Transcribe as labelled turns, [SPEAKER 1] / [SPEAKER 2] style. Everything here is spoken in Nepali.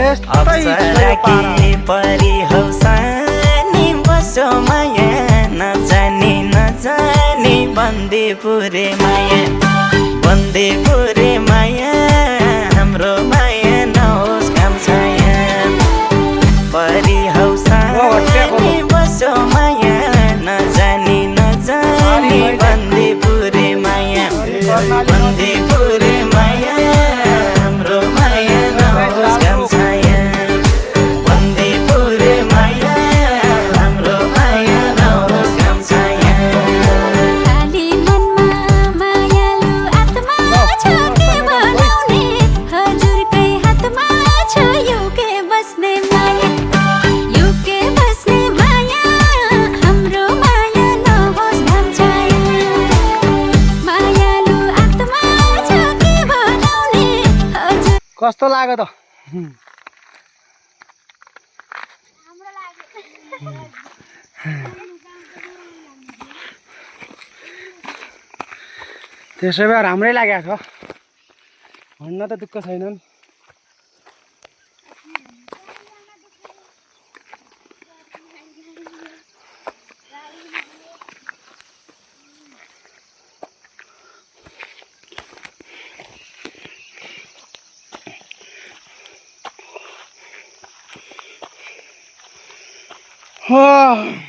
[SPEAKER 1] अप्सरा कि परी हौ सानी बसो माया नजानी नजानी बन्दीपुरे माया बन्दीपुरे माया हाम्रो माया नहोस् घाम छाया परी हौ सानी बसो माया नजानी नजानी बन्दीपुरे माया बन्दीपुरे माया हाम्रो माया नहोस् घाम छाया बन्दीपुरे माया हाम्रो माया नहोस् घाम छाया
[SPEAKER 2] खाली मनमा मायालु आत्मा छ के बनाउने हजुरकै हातमा छ युके बस्ने माया युके बस्ने माया हाम्रो माया नहोस् घाम छाया मायालु आत्मा छ के बनाउने हजुर
[SPEAKER 3] कस्तो लाग्यो त त्यसै भए राम्रै लागेको छ भन्न त दुःख छैनन् Oh